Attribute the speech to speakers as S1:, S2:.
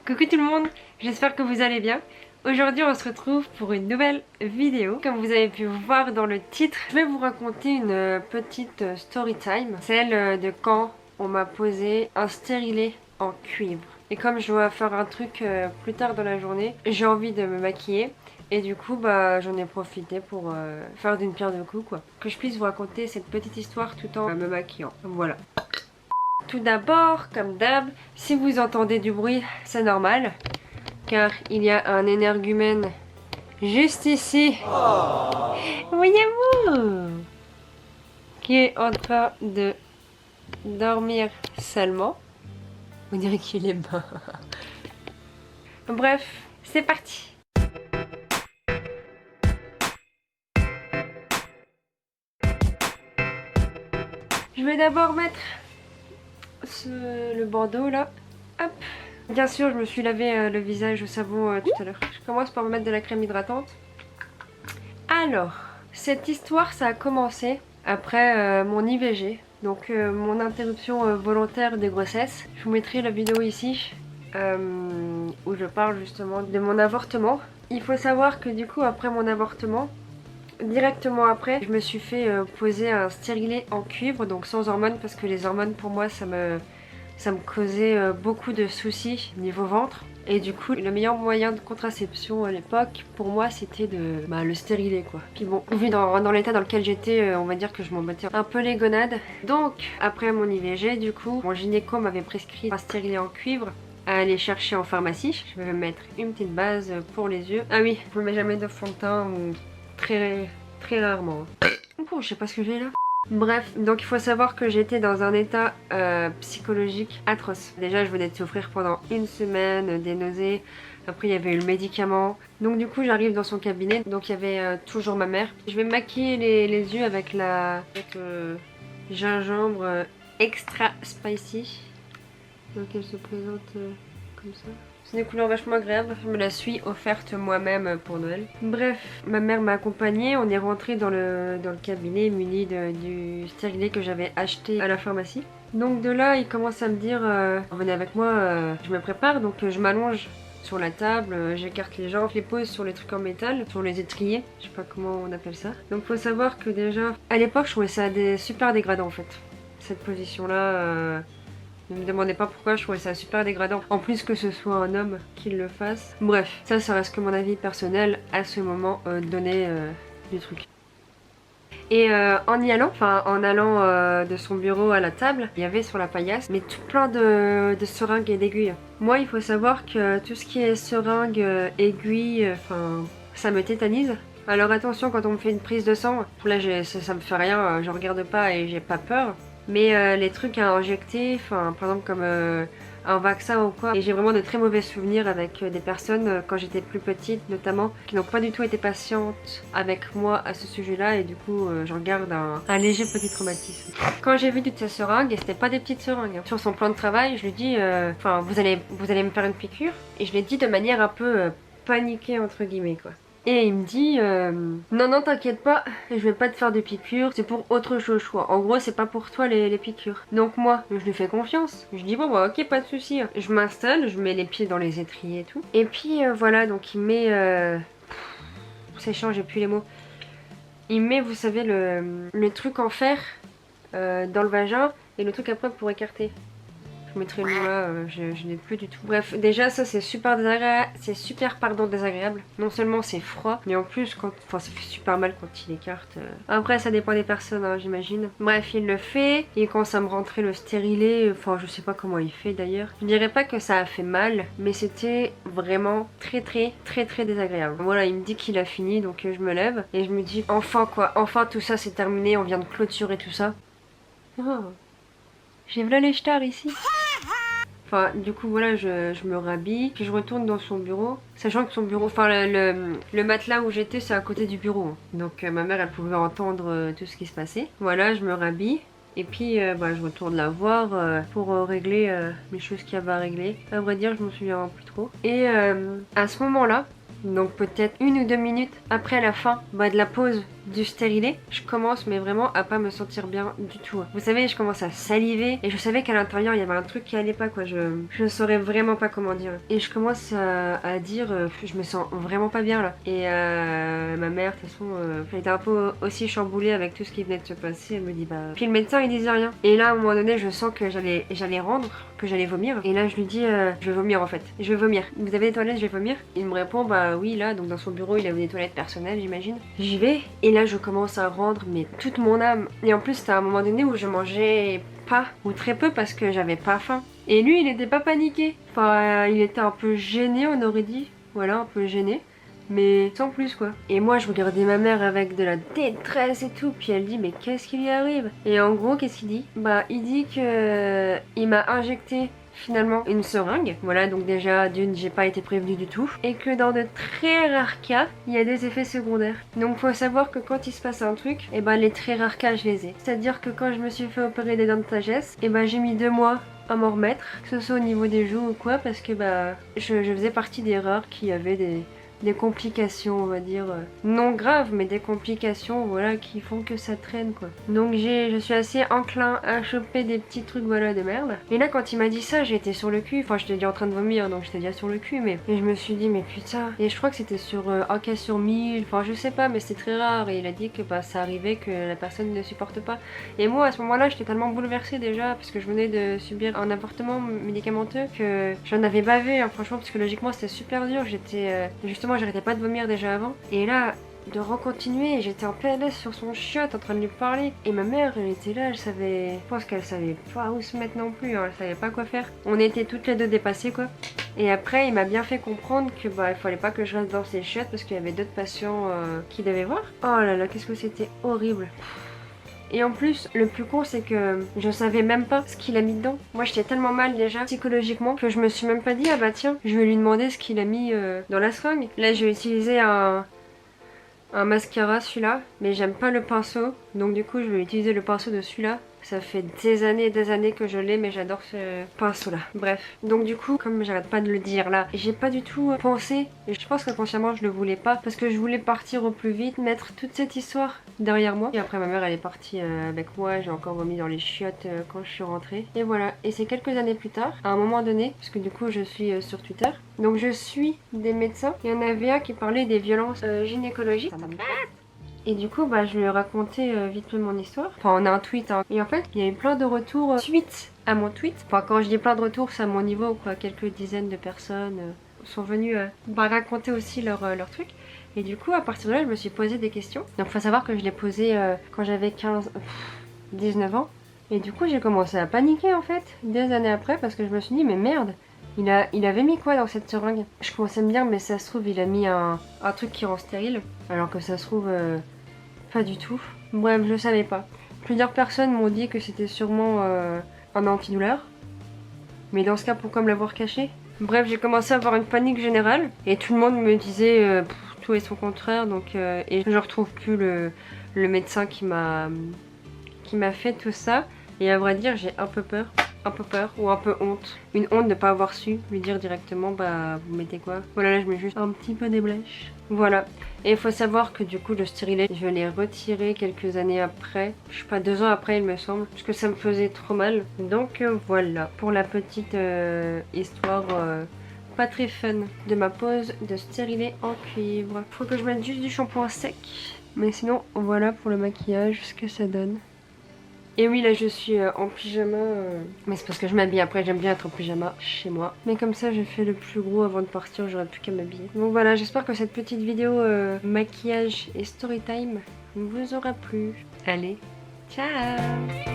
S1: Coucou tout le monde, j'espère que vous allez bien. Aujourd'hui on se retrouve pour une nouvelle vidéo. Comme vous avez pu voir dans le titre, je vais vous raconter une petite story time. Celle de quand on m'a posé un stérilet en cuivre. Et comme je dois faire un truc plus tard dans la journée, j'ai envie de me maquiller. Et du coup j'en ai profité pour faire d'une pierre deux coups quoi. Que je puisse vous raconter cette petite histoire tout en me maquillant. Voilà. Tout d'abord, comme d'hab, si vous entendez du bruit, c'est normal. Car il y a un énergumène juste ici. Voyez-vous, qui est en train de dormir seulement. On dirait qu'il est mort. Bref, c'est parti. Je vais d'abord mettre le bandeau là. Hop. Bien sûr, je me suis lavé le visage au savon tout à l'heure. Je commence par me mettre de la crème hydratante. Alors, cette histoire, ça a commencé après mon IVG, donc mon interruption volontaire de grossesse. Je vous mettrai la vidéo ici où je parle justement de mon avortement. Il faut savoir que du coup, après mon avortement, directement après, je me suis fait poser un stérilet en cuivre, donc sans hormones, parce que les hormones pour moi ça me causait beaucoup de soucis niveau ventre. Et du coup, le meilleur moyen de contraception à l'époque, pour moi, c'était le stérilet quoi. Puis bon, vu dans l'état dans lequel j'étais, on va dire que je m'en battais un peu les gonades. Donc, après mon IVG, du coup, mon gynéco m'avait prescrit un stérilet en cuivre à aller chercher en pharmacie. Je vais mettre une petite base pour les yeux. Ah oui, je ne mets jamais de fond de teint ou très rarement. Oh, je sais pas ce que j'ai là. Bref, donc il faut savoir que j'étais dans un état psychologique atroce. Déjà, je venais de souffrir pendant une semaine des nausées. Après, il y avait eu le médicament. Donc du coup, j'arrive dans son cabinet. Donc il y avait toujours ma mère. Je vais maquiller les yeux avec la gingembre extra spicy. Donc elle se présente comme ça. C'est une couleur vachement agréable, je me la suis offerte moi-même pour Noël. Bref, ma mère m'a accompagnée, on est rentré dans le cabinet muni du stérilet que j'avais acheté à la pharmacie. Donc de là, il commence à me dire venez avec moi, je me prépare, donc je m'allonge sur la table, j'écarte les jambes, je les pose sur les trucs en métal, sur les étriers, je sais pas comment on appelle ça. Donc faut savoir que déjà, à l'époque, je trouvais ça super dégradant en fait. Cette position-là... Ne me demandez pas pourquoi, je trouvais ça super dégradant. En plus que ce soit un homme qui le fasse. Bref, ça reste que mon avis personnel à ce moment donné du truc. Et en allant de son bureau à la table, il y avait sur la paillasse, mais tout plein de seringues et d'aiguilles. Moi, il faut savoir que tout ce qui est seringue, aiguille, ça me tétanise. Alors attention, quand on me fait une prise de sang, là ça me fait rien, je regarde pas et j'ai pas peur. Mais les trucs à injecter, par exemple comme un vaccin ou quoi, et j'ai vraiment de très mauvais souvenirs avec des personnes quand j'étais plus petite notamment, qui n'ont pas du tout été patientes avec moi à ce sujet-là, et du coup j'en garde un léger petit traumatisme. Quand j'ai vu toutes ces seringues, et c'était pas des petites seringues, sur son plan de travail, je lui dis, vous allez me faire une piqûre, et je l'ai dit de manière un peu paniquée entre guillemets quoi. Et il me dit non t'inquiète pas, je vais pas te faire de piqûres, c'est pour autre chose je crois. En gros c'est pas pour toi les piqûres. Donc moi je lui fais confiance. Je dis bon bah ok pas de souci. Je m'installe, je mets les pieds dans les étriers et tout. Et puis voilà, donc il met c'est chiant, j'ai plus les mots. Il met vous savez le truc en fer dans le vagin et le truc après pour écarter. Je mettrai le mot là, je n'ai plus du tout. Bref, déjà ça c'est super désagréable, désagréable. Non seulement c'est froid, mais en plus ça fait super mal quand il écarte. Après ça dépend des personnes hein, j'imagine. Bref, il le fait, il commence à me rentrer le stérilet, je sais pas comment il fait d'ailleurs. Je dirais pas que ça a fait mal, mais c'était vraiment très désagréable. Voilà, il me dit qu'il a fini, donc je me lève et je me dis enfin quoi, enfin tout ça c'est terminé, on vient de clôturer tout ça. Oh. J'ai voilà les stars ici. Du coup voilà, je me rhabille, puis je retourne dans son bureau, sachant que son bureau, le matelas où j'étais c'est à côté du bureau. Donc ma mère elle pouvait entendre tout ce qui se passait. Voilà, je me rhabille. Et puis je retourne la voir pour régler les choses qu'il y avait à régler. À vrai dire je me souviens plus trop. Et à ce moment là, donc peut-être 1 ou 2 minutes après la fin de la pause du stérilet, je commence mais vraiment à pas me sentir bien du tout. Vous savez, je commence à saliver et je savais qu'à l'intérieur il y avait un truc qui allait pas quoi, je ne saurais vraiment pas comment dire. Et je commence à dire je me sens vraiment pas bien là. Et ma mère de toute façon elle était un peu aussi chamboulée avec tout ce qui venait de se passer, elle me dit bah... Puis le médecin il disait rien. Et là à un moment donné je sens que j'allais rendre, que j'allais vomir. Et là je lui dis je vais vomir en fait, je vais vomir. Vous avez des toilettes, je vais vomir. Il me répond bah oui là, donc dans son bureau il avait des toilettes personnelles j'imagine. J'y vais et là je commence à rendre mais toute mon âme. Et en plus c'était à un moment donné où je mangeais pas ou très peu parce que j'avais pas faim. Et lui il était pas paniqué, enfin il était un peu gêné on aurait dit, voilà un peu gêné. Mais sans plus quoi. Et moi je regardais ma mère avec de la détresse et tout. Puis elle dit mais qu'est-ce qui lui arrive? Et en gros qu'est-ce qu'il dit? Bah il dit que il m'a injecté finalement une seringue. Voilà donc déjà d'une j'ai pas été prévenue du tout. Et que dans de très rares cas il y a des effets secondaires. Donc faut savoir que quand il se passe un truc, et ben les très rares cas je les ai. C'est-à-dire que quand je me suis fait opérer des dents de sagesse, et ben j'ai mis 2 mois à m'en remettre. Que ce soit au niveau des joues ou quoi parce que bah je faisais partie des rares qui avaient des complications on va dire non graves mais des complications voilà qui font que ça traîne quoi. Donc je suis assez enclin à choper des petits trucs voilà de merde. Et là quand il m'a dit ça j'étais sur le cul, enfin j'étais déjà en train de vomir donc j'étais déjà sur le cul mais et je me suis dit mais putain. Et je crois que c'était sur un cas sur 1000, enfin je sais pas mais c'est très rare et il a dit que bah ça arrivait que la personne ne supporte pas. Et moi à ce moment là j'étais tellement bouleversée déjà parce que je venais de subir un avortement médicamenteux que j'en avais bavé hein. Franchement psychologiquement c'était super dur, j'étais justement j'arrêtais pas de vomir déjà avant. Et là, de recontinuer, j'étais en PLS sur son chiotte en train de lui parler. Et ma mère, elle était là, elle savait... Je pense qu'elle savait pas où se mettre non plus, hein. Elle savait pas quoi faire. On était toutes les deux dépassées quoi. Et après, il m'a bien fait comprendre que bah il fallait pas que je reste dans ses chiottes parce qu'il y avait d'autres patients qui devaient voir. Oh là là, qu'est-ce que c'était horrible. Et en plus, le plus con c'est que je savais même pas ce qu'il a mis dedans. Moi j'étais tellement mal déjà psychologiquement que je me suis même pas dit ah bah tiens, je vais lui demander ce qu'il a mis dans la seringue. Là je vais utiliser un mascara celui-là, mais j'aime pas le pinceau. Donc du coup je vais utiliser le pinceau de celui-là. Ça fait des années que je l'ai mais j'adore ce pinceau là. Bref, donc du coup comme j'arrête pas de le dire là, j'ai pas du tout pensé, et je pense que consciemment je le voulais pas parce que je voulais partir au plus vite, mettre toute cette histoire derrière moi. Et après ma mère elle est partie avec moi, j'ai encore vomi dans les chiottes quand je suis rentrée. Et voilà, et c'est quelques années plus tard, à un moment donné, parce que du coup je suis sur Twitter, donc je suis des médecins. Il y en avait un qui parlait des violences gynécologiques. Et du coup, bah, je lui ai raconté vite fait mon histoire. Enfin, on a un tweet, hein. Et en fait, il y a eu plein de retours suite à mon tweet. Enfin, quand je dis plein de retours, c'est à mon niveau, quoi. Quelques dizaines de personnes sont venues raconter aussi leur truc. Et du coup, à partir de là, je me suis posé des questions. Donc, faut savoir que je l'ai posé quand j'avais 19 ans. Et du coup, j'ai commencé à paniquer, en fait, des années après, parce que je me suis dit, mais merde, il avait mis quoi dans cette seringue? Je commençais à me dire, mais ça se trouve, il a mis un truc qui rend stérile. Alors que ça se trouve... pas du tout. Bref, je savais pas. Plusieurs personnes m'ont dit que c'était sûrement un antidouleur. Mais dans ce cas, pourquoi me l'avoir caché? Bref, j'ai commencé à avoir une panique générale. Et tout le monde me disait tout et son contraire. Donc, et je retrouve plus le médecin qui m'a fait tout ça. Et à vrai dire, j'ai un peu peur. Un peu peur ou un peu honte. Une honte de ne pas avoir su lui dire directement bah vous mettez quoi. Voilà, là je mets juste un petit peu des blèches. Voilà. Et il faut savoir que du coup le stérilet je l'ai retiré quelques années après. Je sais pas, 2 ans après il me semble. Parce que ça me faisait trop mal. Donc voilà. Pour la petite histoire pas très fun de ma pose de stérilet en cuivre. Faut que je mette juste du shampoing sec. Mais sinon voilà pour le maquillage ce que ça donne. Et oui, là je suis en pyjama, mais c'est parce que je m'habille après, j'aime bien être en pyjama chez moi. Mais comme ça j'ai fait le plus gros avant de partir, j'aurais plus qu'à m'habiller. Donc voilà, j'espère que cette petite vidéo maquillage et story time vous aura plu. Allez, ciao!